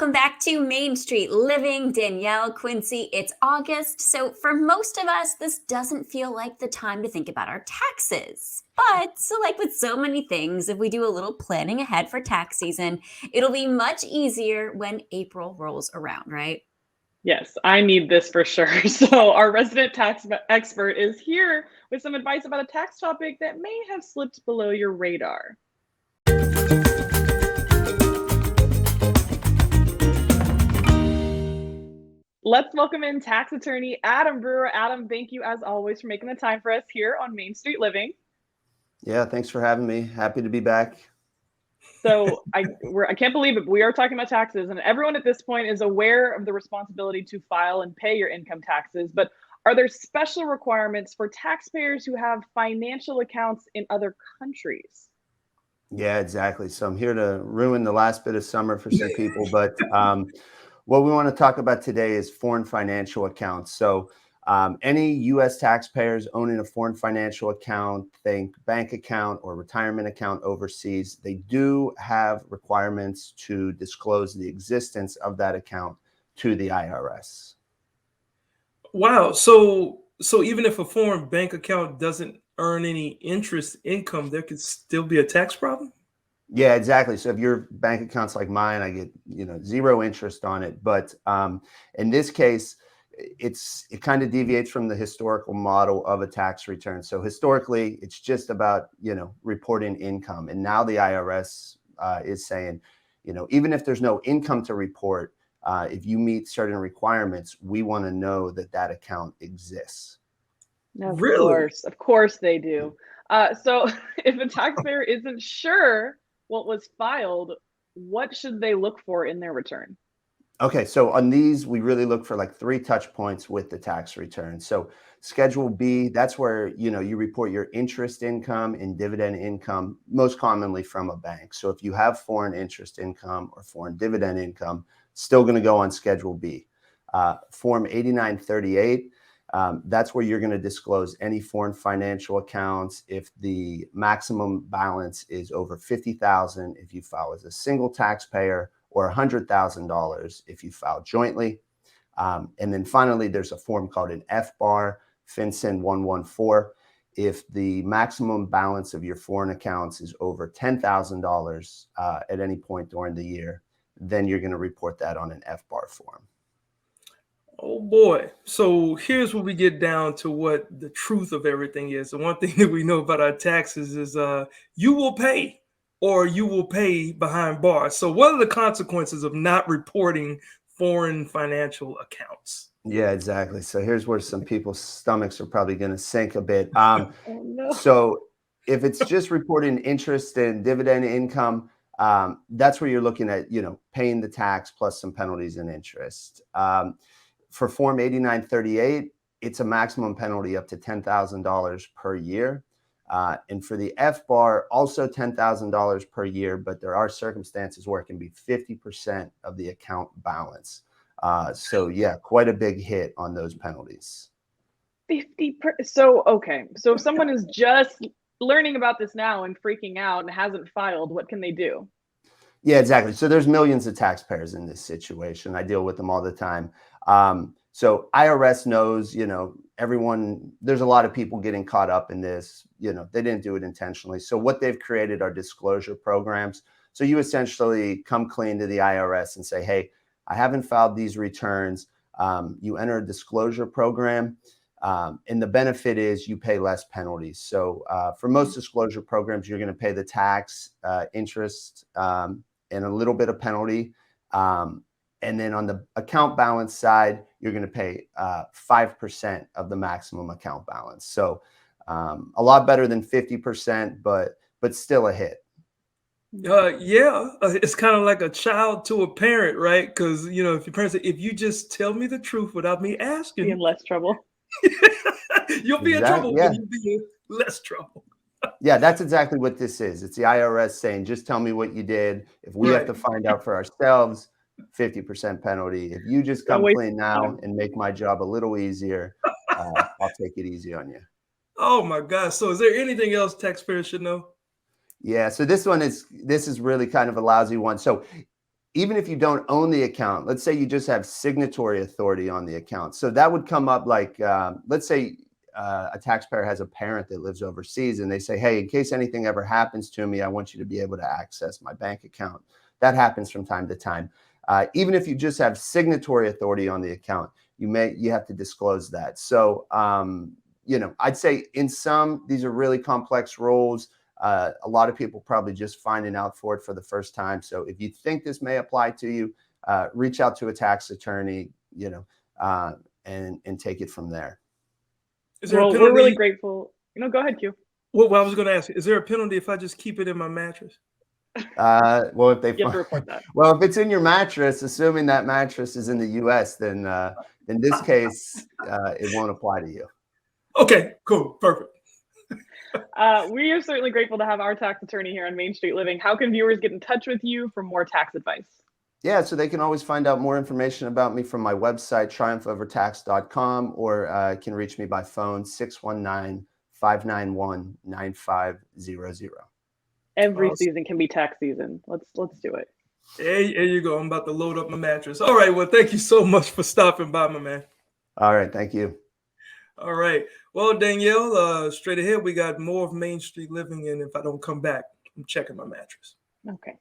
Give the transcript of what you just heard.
Welcome back to Main Street Living. Danielle, Quincy, it's August. So, for most of us, this doesn't feel like the time to think about our taxes. But, like with so many things, if we do a little planning ahead for tax season, it'll be much easier when April rolls around, right? Yes, I need this for sure. So, our resident tax expert is here with some advice about a tax topic that may have slipped below your radar. Let's welcome in tax attorney Adam Brewer. Adam, thank you as always for making the time for us here on Main Street Living. Yeah, thanks for having me. Happy to be back. So I can't believe it. We are talking about taxes, and everyone at this point is aware of the responsibility to file and pay your income taxes. But are there special requirements for taxpayers who have financial accounts in other countries? Yeah, exactly. So I'm here to ruin the last bit of summer for some people, but what we want to talk about today is foreign financial accounts. So any U.S. taxpayers owning a foreign financial account, think bank account or retirement account overseas, they do have requirements to disclose the existence of that account to the IRS. Wow. So even if a foreign bank account doesn't earn any interest income, there could still be a tax problem? Yeah, exactly. So if your bank account's like mine, I get, zero interest on it. But in this case, it kind of deviates from the historical model of a tax return. So historically, it's just about, reporting income. And now the IRS is saying, even if there's no income to report, if you meet certain requirements, we want to know that that account exists. Really? Of course they do. So if a taxpayer isn't sure what was filed, what should they look for in their return? Okay, so on these, we really look for like 3 touch points with the tax return. So Schedule B, that's where, you report your interest income and dividend income, most commonly from a bank. So if you have foreign interest income or foreign dividend income, still going to go on Schedule B. Form 8938, that's where you're going to disclose any foreign financial accounts if the maximum balance is over $50,000 if you file as a single taxpayer, or $100,000 if you file jointly. And then finally, there's a form called an FBAR, FinCEN 114. If the maximum balance of your foreign accounts is over $10,000 at any point during the year, then you're going to report that on an FBAR form. Oh boy. So here's where we get down to what the truth of everything is. The one thing that we know about our taxes is you will pay, or you will pay behind bars. So what are the consequences of not reporting foreign financial accounts? Yeah, exactly. So here's where some people's stomachs are probably going to sink a bit. Oh, no. So if it's just reporting interest and dividend income, that's where you're looking at, paying the tax plus some penalties and interest. For Form 8938, it's a maximum penalty up to $10,000 per year. And for the FBAR, also $10,000 per year, but there are circumstances where it can be 50% of the account balance. So yeah, quite a big hit on those penalties. 50%. So if someone is just learning about this now and freaking out and hasn't filed, what can they do? Yeah, exactly. So there's millions of taxpayers in this situation. I deal with them all the time. So IRS knows, everyone, there's a lot of people getting caught up in this, they didn't do it intentionally. So what they've created are disclosure programs. So you essentially come clean to the IRS and say, hey, I haven't filed these returns. You enter a disclosure program. And the benefit is you pay less penalties. So for most disclosure programs, you're going to pay the tax, interest, and a little bit of penalty. And then on the account balance side, you're going to pay 5% of the maximum account balance. So a lot better than 50%, but still a hit. It's kind of like a child to a parent, right? Because if your parents say, if you just tell me the truth without me asking, Be in less trouble. You'll be in trouble, Yeah. but you'll be in less trouble. Yeah, that's exactly what this is. It's the IRS saying, just tell me what you did. If we have to find out for ourselves, 50% penalty. If you just come clean now and make my job a little easier, I'll take it easy on you. Oh my gosh. So is there anything else taxpayers should know? Yeah, so this is really kind of a lousy one. So even if you don't own the account, let's say you just have signatory authority on the account. So that would come up like, let's say a taxpayer has a parent that lives overseas and they say, hey, in case anything ever happens to me, I want you to be able to access my bank account. That happens from time to time. Even if you just have signatory authority on the account, you have to disclose that. So, I'd say in some, these are really complex rules. A lot of people probably just finding out for it for the first time. So if you think this may apply to you, reach out to a tax attorney, and take it from there. Is there Well, a penalty? we're really grateful. Go ahead, Q. Well, I was going to ask you, is there a penalty if I just keep it in my mattress? Well, if they You have to report that. well, if it's in your mattress, assuming that mattress is in the U.S., then in this case, it won't apply to you. Okay, cool, perfect. We are certainly grateful to have our tax attorney here on Main Street Living. How can viewers get in touch with you for more tax advice? Yeah, so they can always find out more information about me from my website, triumphovertax.com, or can reach me by phone, 619-591-9500. Every Awesome. season can be tax season. Let's do it. There you go. I'm about to load up my mattress. All right, well, thank you so much for stopping by, my man. All right, thank you. All right. Well, Danielle, straight ahead, we got more of Main Street Living, and if I don't come back, I'm checking my mattress. Okay.